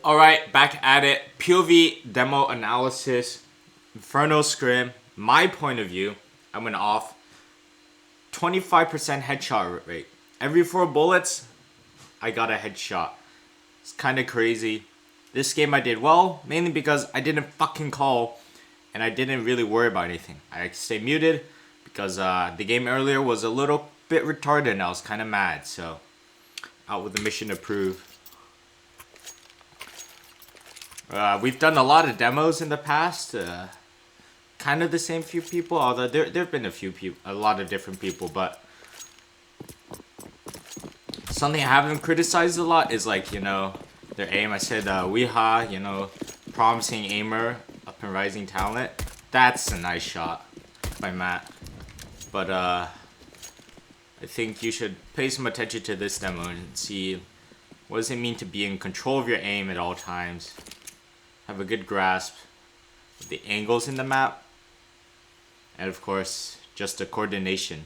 Alright, back at it. POV demo analysis. Inferno Scrim. My point of view, I went off 25% headshot rate. Every 4 bullets, I got a headshot. It's kind of crazy. This game I did well, mainly because I didn't fucking call and I didn't really worry about anything. I stayed muted because the game earlier was a little bit retarded and I was kind of mad. So, out with the mission approved. We've done a lot of demos in the past. Kind of the same few people, although there've been a lot of different people. But something I haven't criticized a lot is like their aim. I said Weeha, promising aimer, up and rising talent. That's a nice shot by Matt. But I think you should pay some attention to this demo and see what does it mean to be in control of your aim at all times. Have a good grasp of the angles in the map, and of course just the coordination.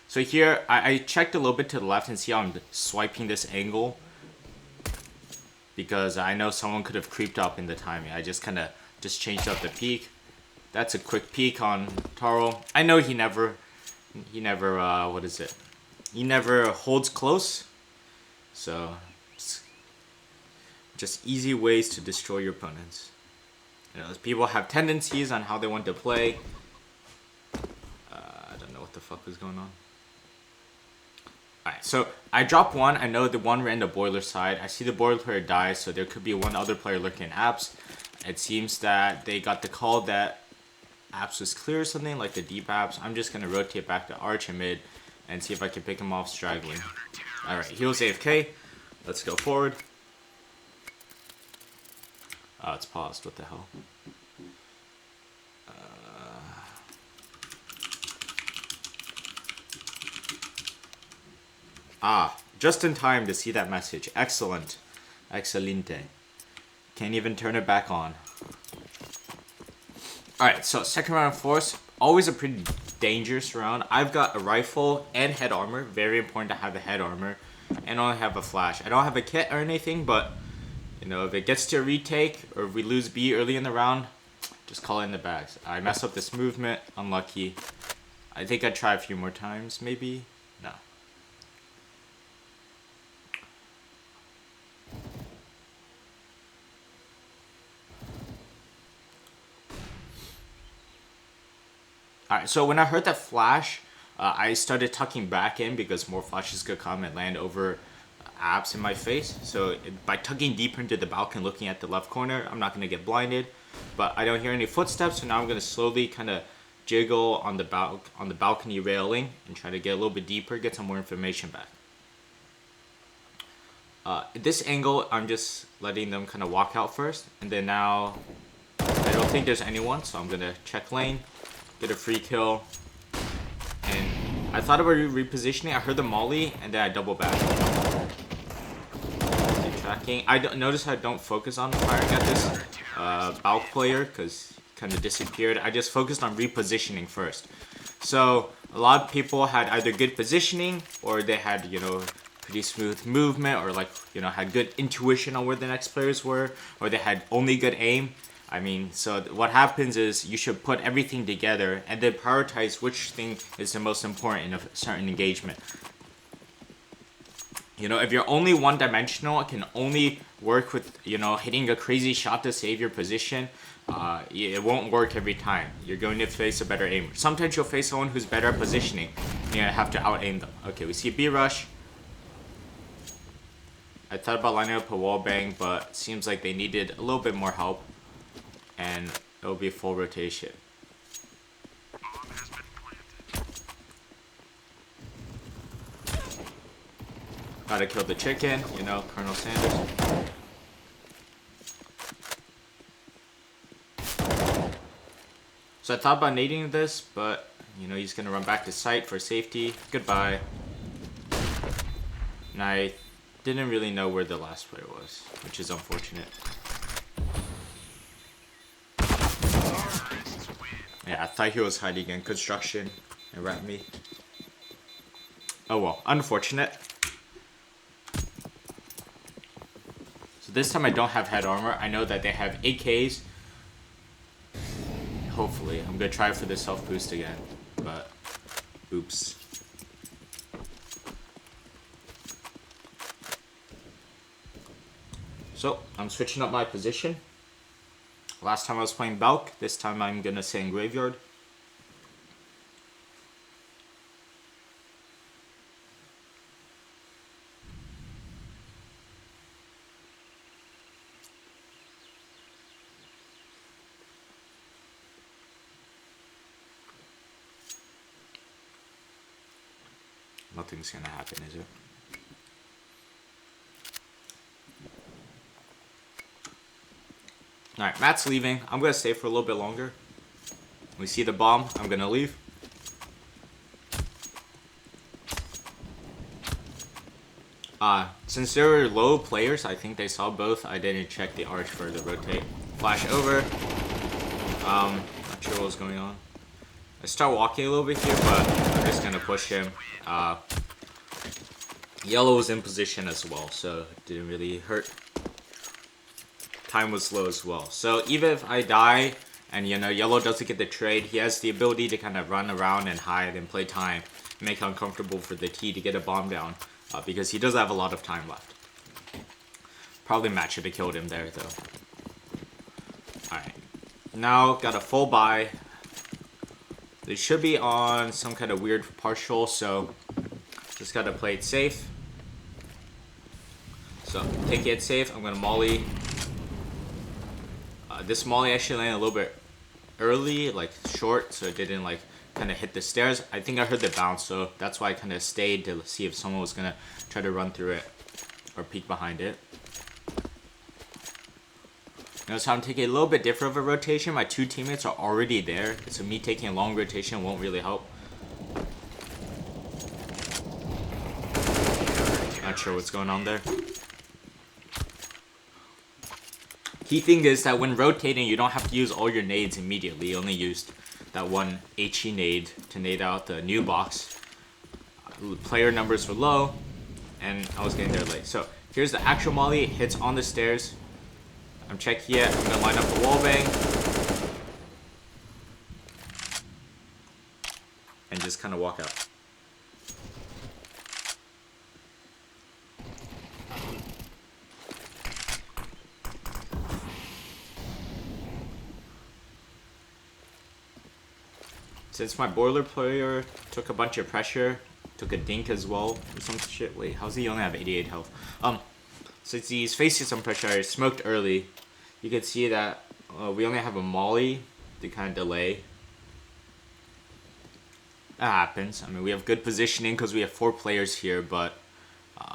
So here I checked a little bit to the left and see how I'm swiping this angle, because I know someone could have creeped up in the timing. I just changed up the peak. That's a quick peek on Taro. I know he never he never holds close, so just easy ways to destroy your opponents. People have tendencies on how they want to play. I don't know what the fuck was going on. Alright, so I dropped one. I know the one ran the boiler side. I see the boiler player die, so there could be one other player lurking in apps. It seems that they got the call that apps was clear or something, like the deep apps. I'm just going to rotate back to arch and mid and see if I can pick him off straggling. Alright, he was AFK. Let's go forward. Oh, it's paused. What the hell? Just in time to see that message. Excellent. Excelente. Can't even turn it back on. Alright, so second round of force. Always a pretty dangerous round. I've got a rifle and head armor. Very important to have the head armor. And only have a flash. I don't have a kit or anything, but if it gets to a retake or if we lose B early in the round, just call it in the bags. I mess up this movement. Unlucky. I think I'd try a few more times, maybe. No. Alright, so when I heard that flash, I started tucking back in because more flashes could come and land over apps in my face. So by tucking deeper into the balcony, looking at the left corner, I'm not going to get blinded. But I don't hear any footsteps, so now I'm going to slowly kind of jiggle on the balcony railing and try to get a little bit deeper, get some more information back. At this angle, I'm just letting them kind of walk out first, and then now I don't think there's anyone, so I'm going to check lane, get a free kill, and I thought about repositioning. I heard the molly, and then I double back. Tracking. Notice I don't focus on firing at this Balk player because he kind of disappeared. I just focused on repositioning first. So a lot of people had either good positioning or they had pretty smooth movement, or had good intuition on where the next players were, or they had only good aim. So what happens is you should put everything together and then prioritize which thing is the most important in a certain engagement. If you're only one-dimensional, it can only work with, hitting a crazy shot to save your position. It won't work every time. You're going to face a better aimer. Sometimes you'll face someone who's better at positioning. You have to out-aim them. Okay, we see a B-rush. I thought about lining up a wall bang, but it seems like they needed a little bit more help. And it'll be full rotation. Gotta kill the chicken, Colonel Sanders. So I thought about nading this, but, he's gonna run back to site for safety. Goodbye. And I didn't really know where the last player was, which is unfortunate. Yeah, I thought he was hiding in construction and rat me. Oh well, unfortunate. So this time I don't have head armor. I know that they have AKs. Hopefully. I'm gonna try for the self boost again. But oops. So I'm switching up my position. Last time I was playing Balk. This time I'm gonna stay in Graveyard. Nothing's gonna happen, is it? Alright, Matt's leaving. I'm gonna stay for a little bit longer. We see the bomb. I'm gonna leave. Since there were low players, I think they saw both. I didn't check the arch for the rotate. Flash over. Not sure what was going on. I start walking a little bit here, but I'm just gonna push him. Yellow was in position as well, so it didn't really hurt. Time was low as well. So even if I die and yellow doesn't get the trade, he has the ability to kind of run around and hide and play time, make it uncomfortable for the T to get a bomb down, because he does have a lot of time left. Probably Matt should have killed him there though. Alright. Now got a full buy. They should be on some kind of weird partial, so just gotta play it safe. So take it safe. I'm gonna molly. This molly actually landed a little bit early, like short, so it didn't like kind of hit the stairs. I think I heard the bounce, so that's why I kind of stayed to see if someone was gonna try to run through it or peek behind it. Notice how I'm taking a little bit different of a rotation. My two teammates are already there, so me taking a long rotation won't really help. Not sure what's going on there. Key thing is that when rotating, you don't have to use all your nades immediately. You only used that one HE nade to nade out the new box. Player numbers were low, and I was getting there late. So here's the actual molly. It hits on the stairs. I'm checking it. I'm gonna line up a wallbang. And just kind of walk out. Since my boiler player took a bunch of pressure, took a dink as well, or some shit. Wait, how's he only have 88 health? Since he's facing some pressure, I smoked early. You can see that we only have a molly to kind of delay. That happens. I mean, we have good positioning because we have 4 players here, but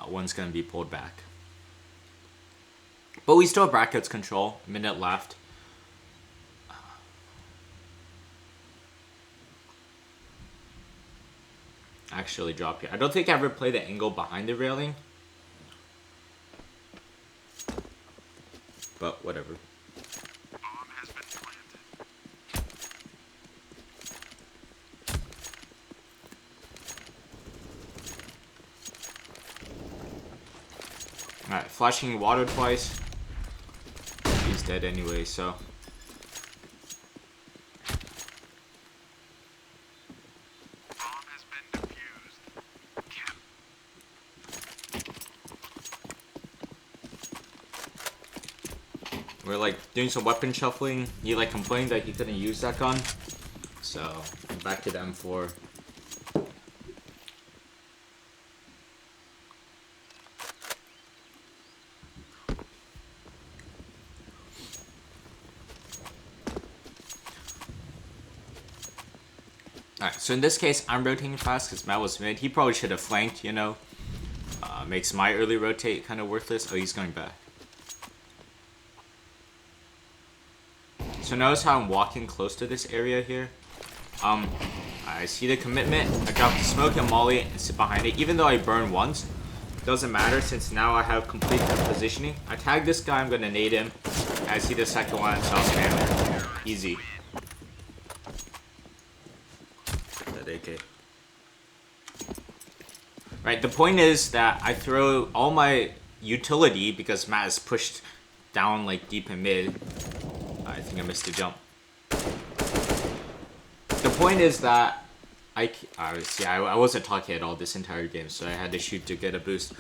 one's gonna be pulled back. But we still have brackets control. A minute left. Actually drop here. I don't think I ever played the angle behind the railing. But whatever. Alright, flashing water twice. He's dead anyway, so. We're like doing some weapon shuffling. He like complained that he couldn't use that gun. So I'm back to the M4. Alright, so in this case, I'm rotating fast because Matt was mid. He probably should have flanked, you know. Makes my early rotate kind of worthless. Oh, he's going back. So notice how I'm walking close to this area here. I see the commitment. I drop the smoke and molly and sit behind it. Even though I burn once, doesn't matter since now I have complete positioning. I tag this guy, I'm gonna nade him. I see the second one, so I'll spam it. Easy. That AK. Right, the point is that I throw all my utility because Matt is pushed down like deep in mid. I think I missed a jump. The point is that I wasn't talking at all this entire game, so I had to shoot to get a boost.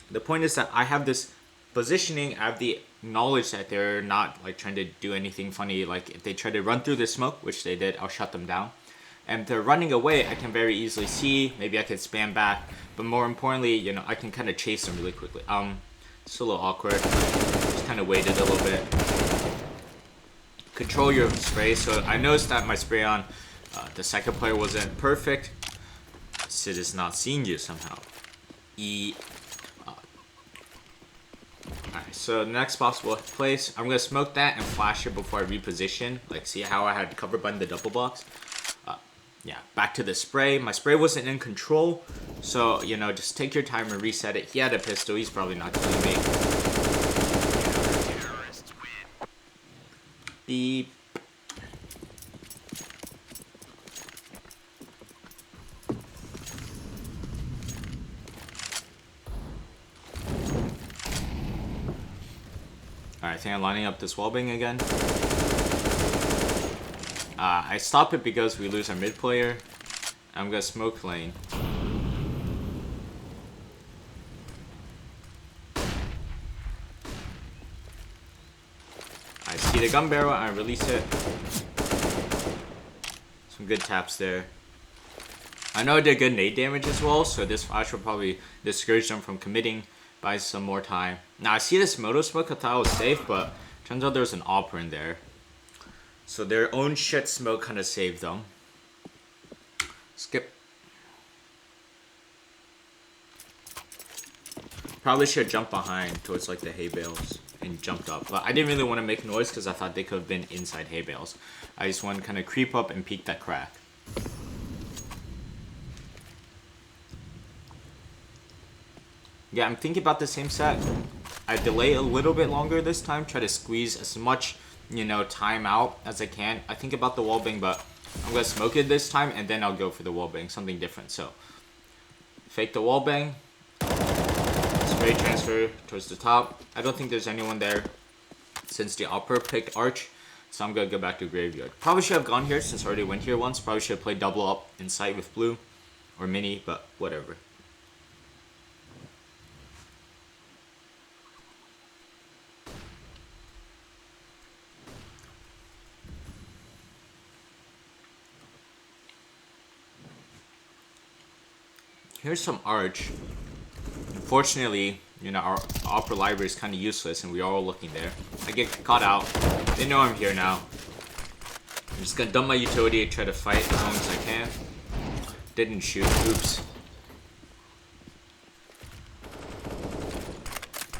The point is that I have this positioning. I have the knowledge that they're not like trying to do anything funny. Like if they try to run through the smoke, which they did, I'll shut them down. And if they're running away, I can very easily see. Maybe I can spam back, but more importantly, you know, I can kind of chase them really quickly. It's a little awkward. Just kind of waited a little bit. Control your spray. So I noticed that my spray on the second player wasn't perfect. Sid is not seeing you somehow. Alright, so the next possible place, I'm gonna smoke that and flash it before I reposition. Like, see how I had cover button the double box? Yeah, back to the spray. My spray wasn't in control, so, you know, just take your time and reset it. He had a pistol, he's probably not killing me. Beep. Alright, I think I'm lining up this wallbang again. I stop it because we lose our mid player. I'm gonna smoke lane. I see the gun barrel and I release it. Some good taps there. I know I did good nade damage as well, so this flash will probably discourage them from committing. Buy some more time. Now I see this moto smoke. I thought I was safe, but turns out there's an opera in there. So their own shit smoke kind of saved them. Skip. Probably should have jumped behind towards like the hay bales and jumped up. But I didn't really want to make noise because I thought they could have been inside hay bales. I just want to kind of creep up and peek that crack. Yeah, I'm thinking about the same set. I delay a little bit longer this time. Try to squeeze as much, you know, time out as I can. I think about the wallbang, but I'm going to smoke it this time, and then I'll go for the wallbang. Something different. So, fake the wallbang. Spray transfer towards the top. I don't think there's anyone there since the opera picked arch. So I'm going to go back to graveyard. Probably should have gone here since I already went here once. Probably should have played double up in sight with blue. Or mini, but whatever. Here's some arch. Unfortunately, you know, our opera library is kind of useless and we're all looking there. I get caught out. They know I'm here now. I'm just gonna dump my utility and try to fight as long as I can. Didn't shoot. Oops.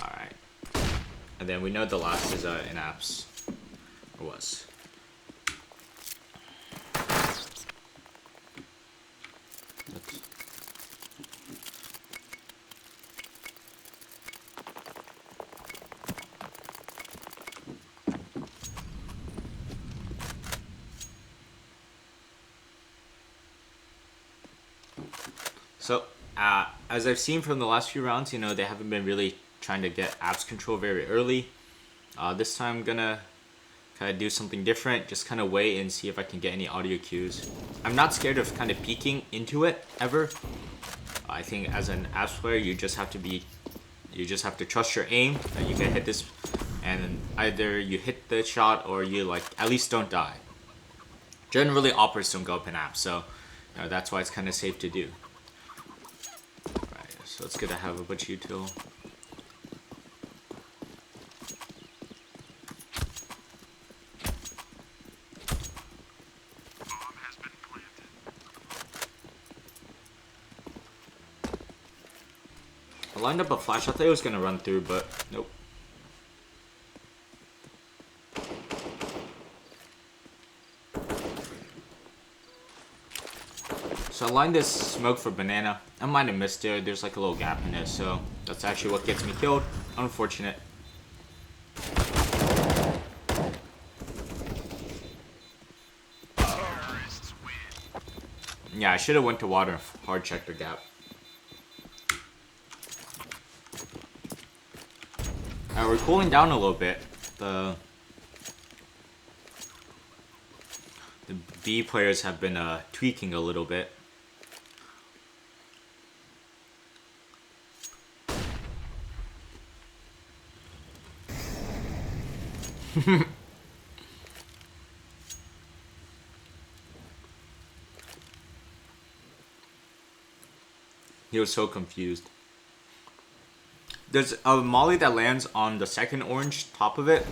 Alright. And then we know the last is in apps. Or was. So, as I've seen from the last few rounds, you know, they haven't been really trying to get apps control very early. This time I'm gonna kind of do something different, just kind of wait and see if I can get any audio cues. I'm not scared of kind of peeking into it, ever. I think as an apps player, you just have to trust your aim, that you can hit this, and either you hit the shot or you, like, at least don't die. Generally, operas don't go up in apps, so you know, that's why it's kind of safe to do. So it's good to have a bunch of util. I lined up a flash. I thought it was gonna run through, but nope. So I lined this smoke for banana. I might have missed it. There's like a little gap in it, so that's actually what gets me killed. Unfortunate. Yeah, I should have went to water and hard checked the gap. We're cooling down a little bit. The B players have been tweaking a little bit. He was so confused. There's a molly that lands on the second orange top of it,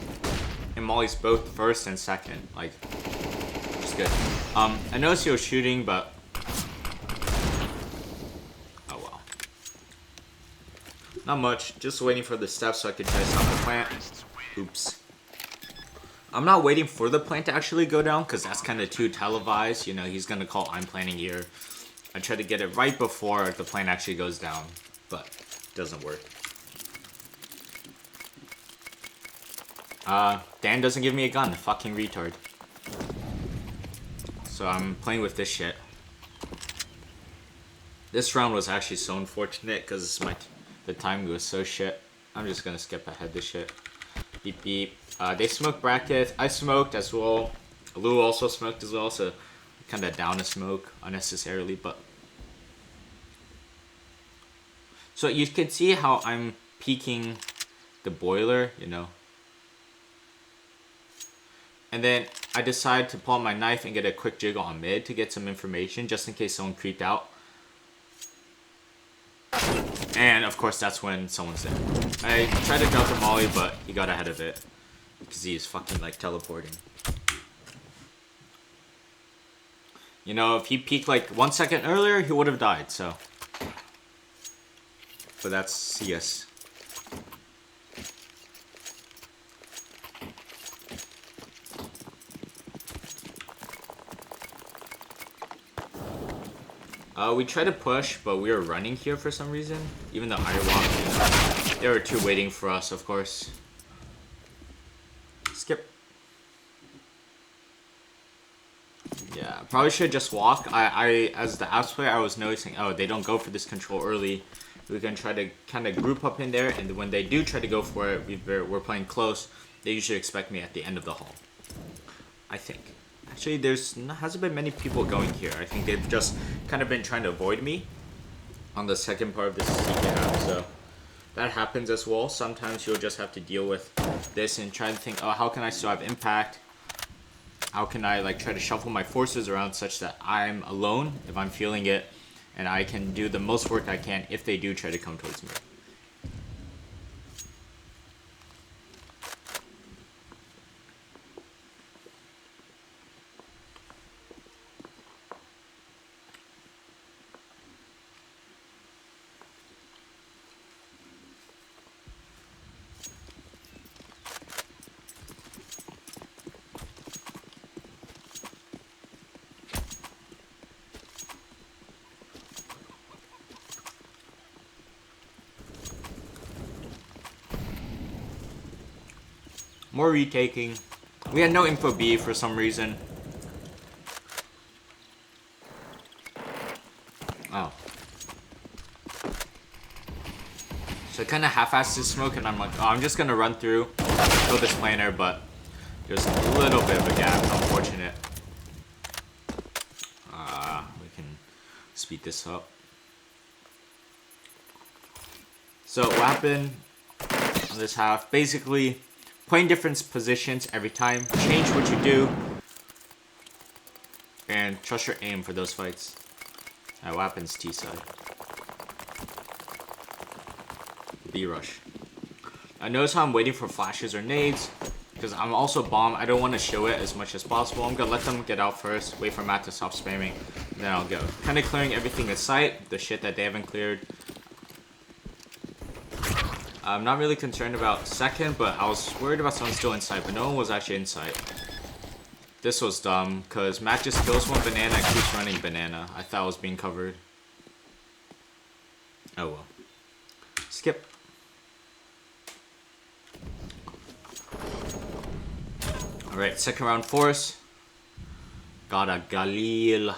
and molly's both first and second. Like, it's good. I noticed he was shooting, but oh well. Not much. Just waiting for the steps so I can try to stop the plant. Oops. I'm not waiting for the plant to actually go down because that's kind of too televised. You know, he's gonna call I'm planning here. I try to get it right before the plant actually goes down, but it doesn't work. Dan doesn't give me a gun, fucking retard. So I'm playing with this shit. This round was actually so unfortunate because the timing was so shit. I'm just gonna skip ahead this shit. Beep beep. They smoked brackets. I smoked as well. Lou also smoked as well, so kind of down a smoke unnecessarily, but so you can see how I'm peeking the boiler, you know. And then I decide to pull out my knife and get a quick jiggle on mid to get some information just in case someone creeped out. And of course that's when someone's there. I tried to jump the molly, but he got ahead of it because he's fucking like teleporting. You know, if he peeked like 1 second earlier, he would have died, so. But that's CS. We tried to push, but we were running here for some reason. Even though I walked, there were two waiting for us, of course. Skip. Yeah, probably should just walk. As the apps player, I was noticing, oh, they don't go for this control early. We can try to kind of group up in there, and when they do try to go for it, we're playing close. They usually expect me at the end of the hall. I think. Actually, hasn't been many people going here. I think they've just kind of been trying to avoid me on the second part of this CK, so that happens as well. Sometimes you'll just have to deal with this and try to think, oh, how can I still have impact? How can I like try to shuffle my forces around such that I'm alone if I'm feeling it, and I can do the most work I can if they do try to come towards me. More retaking. We had no info B for some reason. Oh. So I kind of half-assed this smoke, and I'm like, oh, I'm just gonna run through, kill this planer, but there's a little bit of a gap. Unfortunate. We can speed this up. So what happened on this half? Basically, playing different positions every time. Change what you do. And trust your aim for those fights. Alright, what happens T side? B rush. I notice how I'm waiting for flashes or nades. Because I'm also bomb. I don't want to show it as much as possible. I'm going to let them get out first. Wait for Matt to stop spamming. And then I'll go. Kind of clearing everything in sight. The shit that they haven't cleared. I'm not really concerned about second, but I was worried about someone still inside, but no one was actually inside. This was dumb, because Matt just kills one banana and keeps running banana. I thought I was being covered. Oh well. Skip. Alright, second round force. Got a Galil.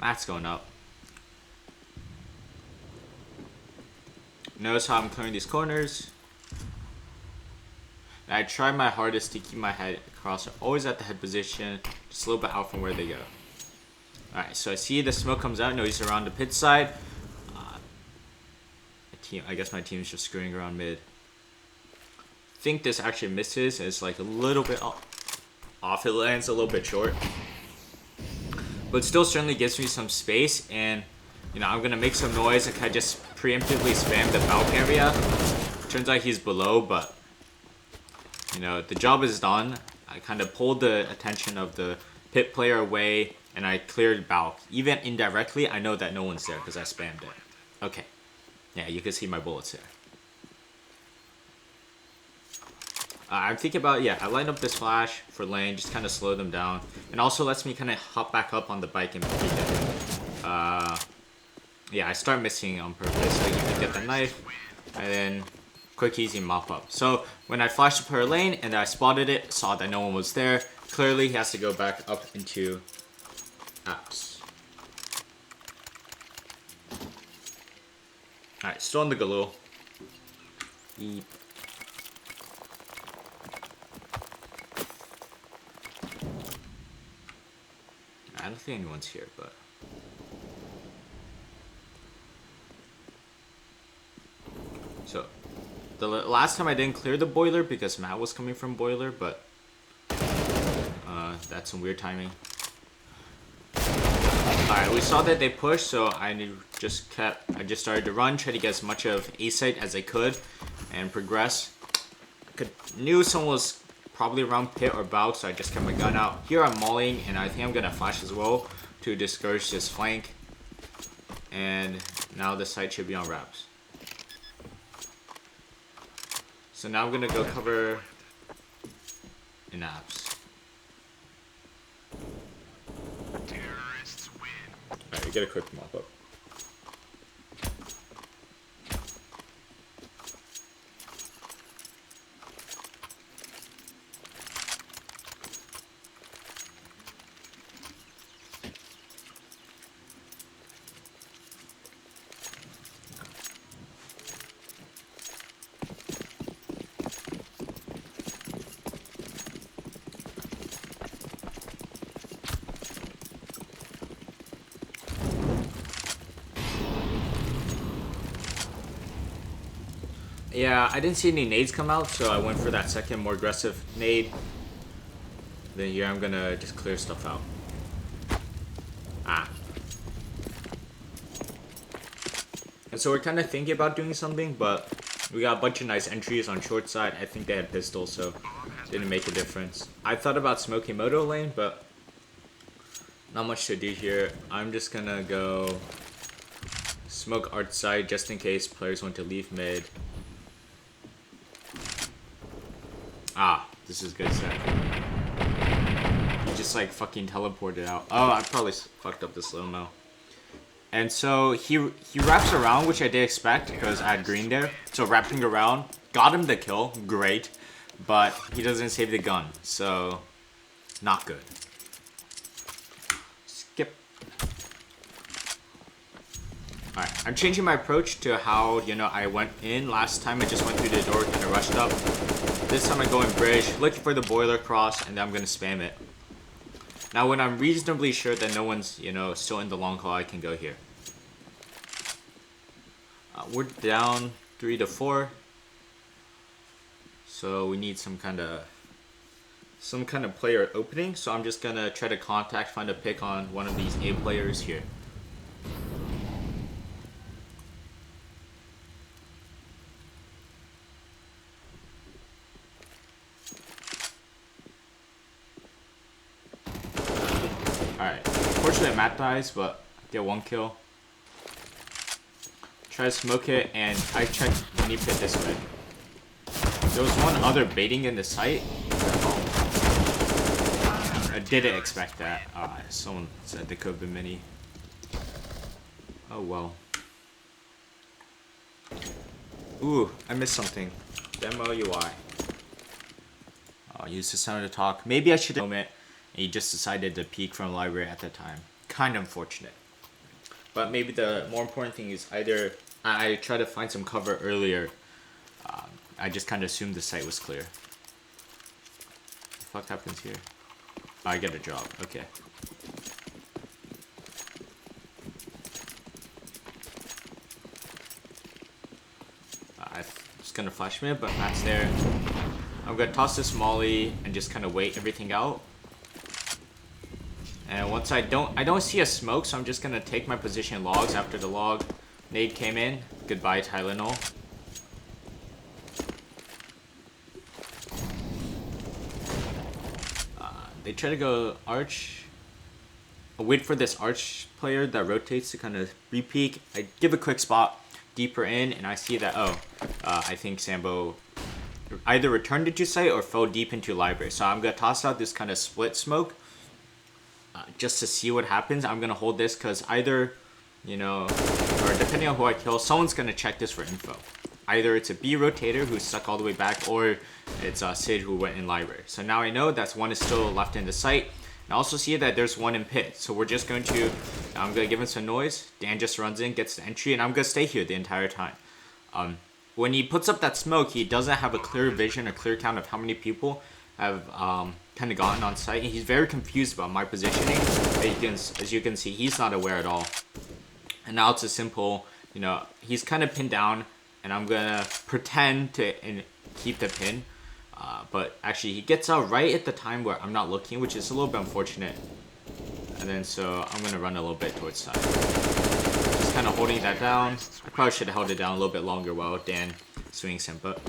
Matt's going up. Notice how I'm clearing these corners. And I try my hardest to keep my head across, always at the head position, just a little bit out from where they go. Alright, so I see the smoke comes out. No, he's around the pit side. I guess my team's just screwing around mid. I think this actually misses. It's like a little bit off. It lands a little bit short. But still certainly gives me some space. And, you know, I'm going to make some noise and kind of just preemptively spam the balcony area. Turns out he's below, but, you know, the job is done. I kind of pulled the attention of the pit player away. And I cleared balc. Even indirectly, I know that no one's there because I spammed it. Okay. Yeah, you can see my bullets here. I'm thinking about, yeah, I lined up this flash for lane, just kind of slow them down. And also lets me kind of hop back up on the bike and peek it. Yeah, I start missing on purpose so you can get the knife. And then quick, easy mop up. So when I flashed per lane and I spotted it, saw that no one was there, clearly he has to go back up into apps. Alright, still on the Galil. Eep. I don't think anyone's here, but... So, the last time I didn't clear the boiler because Matt was coming from boiler, but... that's some weird timing. Alright, we saw that they pushed, so I just started to run, try to get as much of A site as I could, and progress. Knew someone was probably around pit or balc, so I just kept my gun out. Here I'm mauling, and I think I'm gonna flash as well to discourage this flank. And now the site should be on wraps. So now I'm gonna go cover in apps. Alright, we get a quick mop up. Yeah, I didn't see any nades come out, so I went for that second, more aggressive nade. Then here I'm gonna just clear stuff out. And so we're kind of thinking about doing something, but we got a bunch of nice entries on short side. I think they had pistols, so it didn't make a difference. I thought about smoking moto lane, but not much to do here. I'm just gonna go smoke art side just in case players want to leave mid. This is good stuff. He just like fucking teleported out. Oh, I probably fucked up the slow-mo. And so he wraps around, which I did expect because I had green there. So wrapping around, got him the kill, great. But he doesn't save the gun, so not good. Skip. Alright, I'm changing my approach to how, you know, I went in. Last time I just went through the door, kind of rushed up. This time I go in bridge, looking for the boiler cross, and then I'm going to spam it. Now when I'm reasonably sure that no one's, you know, still in the long haul, I can go here. We're down 3 to 4. So we need some kind of player opening. So I'm just going to try to find a pick on one of these A players here. Alright, unfortunately Matt dies, but get 1 kill. Try to smoke it, and I checked mini pit this way. There was one other baiting in the site. I didn't expect that. Someone said they could have been mini. Oh well. Ooh, I missed something. Demo UI. I'll use the sound to talk. Maybe I should have it. And he just decided to peek from the library at that time. Kind of unfortunate. But maybe the more important thing is either I tried to find some cover earlier. I just kind of assumed the site was clear. What the fuck happens here? Oh, I get a drop. Okay. I was gonna flash mid, but Matt's there. I'm gonna toss this molly and just kind of wait everything out. And once I don't see a smoke, so I'm just gonna take my position in logs after the log. Nade came in. Goodbye, Tylenol. They try to go arch. I'll wait for this arch player that rotates to kind of re-peek. I give a quick spot deeper in, and I see that, I think Sambo either returned into site or fell deep into library. So I'm going to toss out this kind of split smoke just to see what happens. I'm going to hold this because either, you know, or depending on who I kill, someone's going to check this for info. Either it's a B rotator who's stuck all the way back, or it's Sid who went in library. So now I know that one is still left in the site. And I also see that there's one in pit. So we're just going to, I'm going to give him some noise. Dan just runs in, gets the entry, and I'm going to stay here the entire time. When he puts up that smoke, he doesn't have a clear vision or clear count of how many people have kind of gotten on site. And he's very confused about my positioning. As you can see, he's not aware at all. And now it's a simple, you know, he's kind of pinned down. And I'm gonna pretend to keep the pin, but actually he gets out right at the time where I'm not looking, which is a little bit unfortunate. And then so I'm gonna run a little bit towards side, just kind of holding that down. I probably should have held it down a little bit longer while Dan swings him, but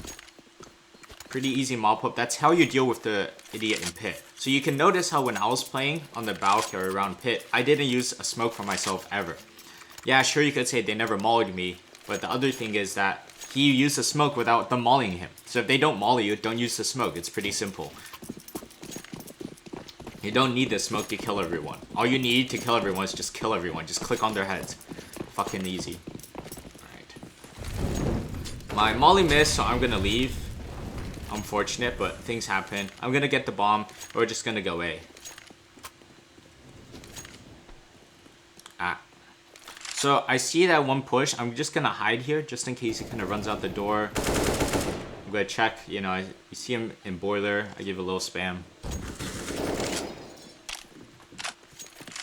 pretty easy mop up. That's how you deal with the idiot in pit. So you can notice how when I was playing on the bow carry around pit, I didn't use a smoke for myself ever. Yeah, sure, you could say they never mollied me. But the other thing is that he used the smoke without them mollying him. So if they don't molly you, don't use the smoke. It's pretty simple. You don't need the smoke to kill everyone. All you need to kill everyone is just kill everyone. Just click on their heads. Fucking easy. Alright. My molly missed, so I'm gonna leave. Unfortunate, but things happen. I'm gonna get the bomb. We're just gonna go A. So I see that one push. I'm just gonna hide here just in case he kind of runs out the door. I'm gonna check, you know, you see him in boiler. I give a little spam.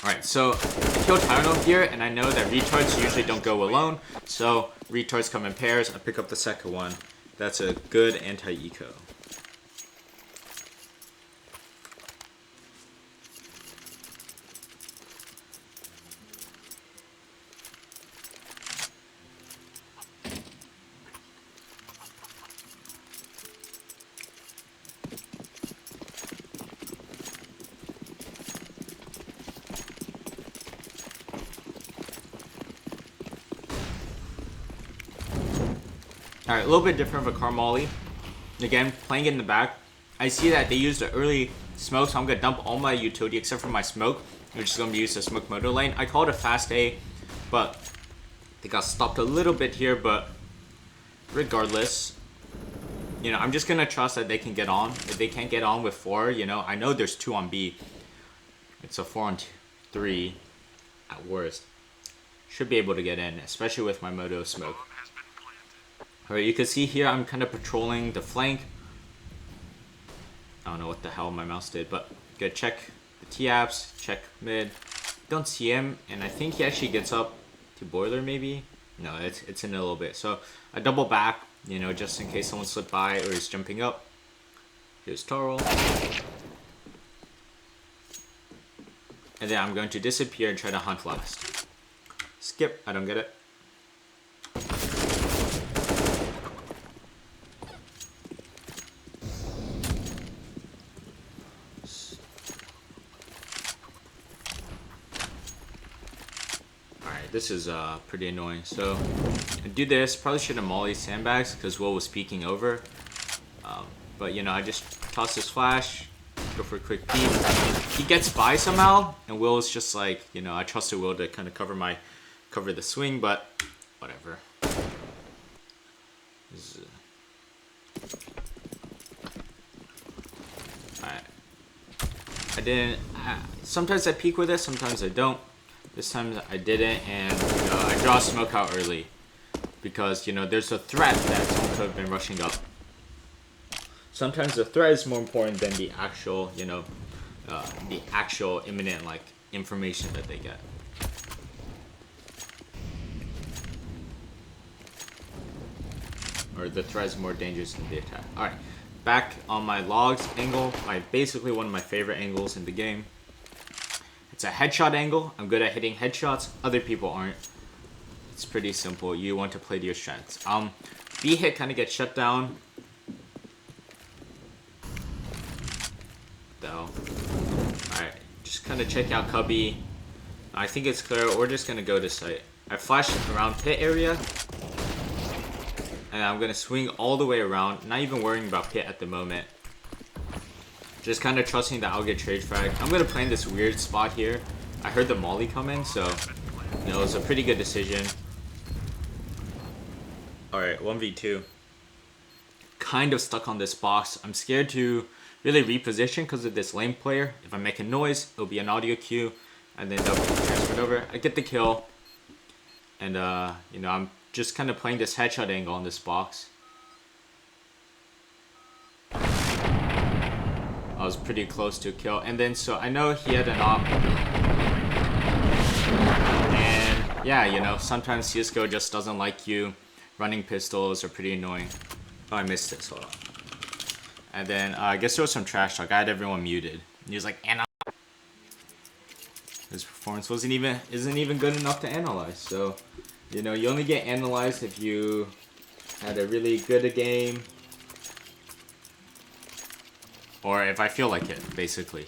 Alright, so I killed Tylenol here, and I know that retards usually don't go alone. So retards come in pairs. I pick up the second one. That's a good anti-eco. Alright, a little bit different of a car molly. Again, playing it in the back. I see that they used the early smoke, so I'm going to dump all my utility except for my smoke, which is going to be used to smoke motor lane. I called a fast A, but they got stopped a little bit here, but regardless, you know, I'm just going to trust that they can get on. If they can't get on with 4, you know, I know there's 2 on B. It's a 4 on 3 at worst. Should be able to get in, especially with my moto smoke. Alright, you can see here I'm kind of patrolling the flank. I don't know what the hell my mouse did, but gotta check the T-apps, check mid. Don't see him, and I think he actually gets up to boiler maybe. No, it's in a little bit. So I double back, you know, just in case someone slipped by or is jumping up. Here's Taro. And then I'm going to disappear and try to hunt last. Skip, I don't get it. This is pretty annoying. So I do this. Probably should have mollied sandbags because Will was peeking over. But you know, I just toss this flash, go for a quick peek. He gets by somehow, and Will is just like, you know, I trusted Will to kind of cover the swing, but whatever. Alright. I didn't. Sometimes I peek with it, sometimes I don't. This time I didn't, and you know, I draw smoke out early because, you know, there's a threat that someone could have been rushing up. Sometimes the threat is more important than the actual, you know, the actual imminent, like, information that they get. Or the threat is more dangerous than the attack. Alright, back on my logs angle, basically one of my favorite angles in the game. It's a headshot angle. I'm good at hitting headshots. Other people aren't. It's pretty simple. You want to play to your strengths. B hit kind of gets shut down. Though. Alright, just kind of check out cubby. I think it's clear. We're just going to go to site. I flash around pit area. And I'm going to swing all the way around. Not even worrying about pit at the moment. Just kind of trusting that I'll get trade frag. I'm going to play in this weird spot here. I heard the molly coming, so you know, it was a pretty good decision. Alright, 1v2. Kind of stuck on this box. I'm scared to really reposition because of this lane player. If I make a noise, it'll be an audio cue. And then they'll be transferred over. I get the kill. And, you know, I'm just kind of playing this headshot angle on this box. I was pretty close to a kill. And then, so I know he had an op. And, yeah, you know, sometimes CSGO just doesn't like you. Running pistols are pretty annoying. Oh, I missed this. Hold on. And then, I guess there was some trash talk. I had everyone muted. He was like, Anna. His performance isn't even good enough to analyze. So, you know, you only get analyzed if you had a really good game. Or if I feel like it, basically.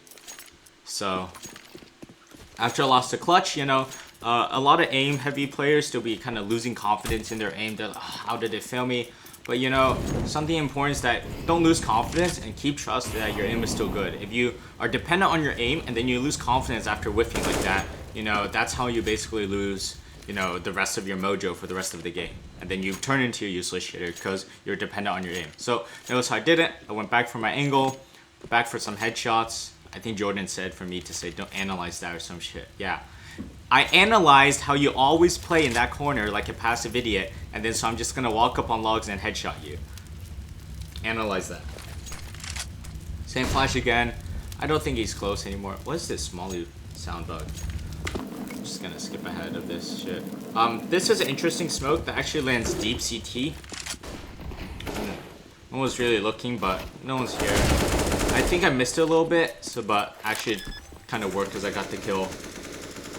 So, after I lost the clutch, you know, a lot of aim-heavy players still be kind of losing confidence in their aim. That how did it fail me? But, you know, something important is that don't lose confidence and keep trust that your aim is still good. If you are dependent on your aim and then you lose confidence after whiffing like that, you know, that's how you basically lose, you know, the rest of your mojo for the rest of the game. And then you turn into a useless shitter because you're dependent on your aim. So, notice how I did it. I went back for my angle. Back for some headshots. I think Jordan said for me to say don't analyze that or some shit. Yeah. I analyzed how you always play in that corner like a passive idiot, and then so I'm just gonna walk up on logs and headshot you. Analyze that. Same flash again. I don't think he's close anymore. What is this Molly sound bug? I'm just gonna skip ahead of this shit. This is an interesting smoke that actually lands deep CT. No one's really looking, but no one's here. I think I missed it a little bit, so but actually kind of worked because I got the kill.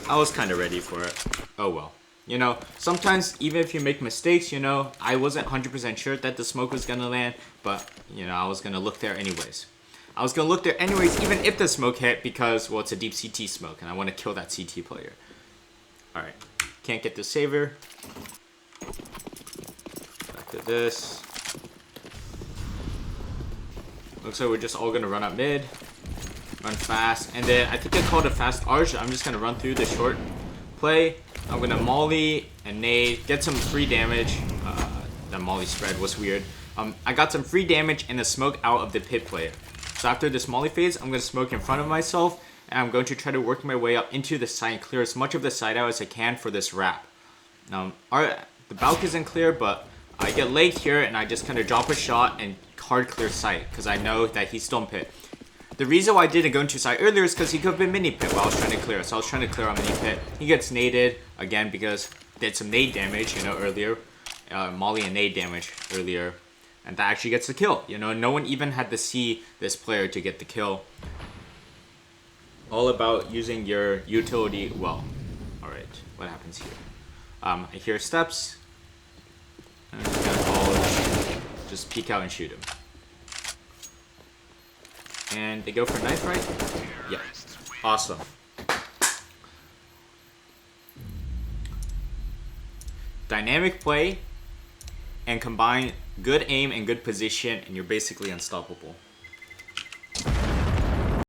I was kind of ready for it. Oh well. You know, sometimes even if you make mistakes, you know, I wasn't 100% sure that the smoke was going to land, but, you know, I was going to look there anyways. I was going to look there anyways, even if the smoke hit, because, well, it's a deep CT smoke, and I want to kill that CT player. Alright. Can't get the saver. Back to this. Looks like we're just all going to run up mid. Run fast. And then I think I called a fast arch. I'm just going to run through the short play. I'm going to molly and nade. Get some free damage. That molly spread was weird. I got some free damage and a smoke out of the pit player. So after this molly phase, I'm going to smoke in front of myself. And I'm going to try to work my way up into the side and clear as much of the side out as I can for this wrap. The balk isn't clear, but I get lagged here and I just kind of drop a shot and hard clear sight because I know that he's still in pit. The reason why I didn't go into site earlier is because he could have been mini pit while I was trying to clear. So I was trying to clear on mini pit. He gets naded again because did some nade damage, you know, earlier. Molly and nade damage earlier. And that actually gets the kill. You know, no one even had to see this player to get the kill. All about using your utility well. Alright, what happens here? I hear steps. I'm just gonna follow. Just peek out and shoot him. And they go for knife, right? Yeah. Awesome. Dynamic play and combine good aim and good position, and you're basically unstoppable.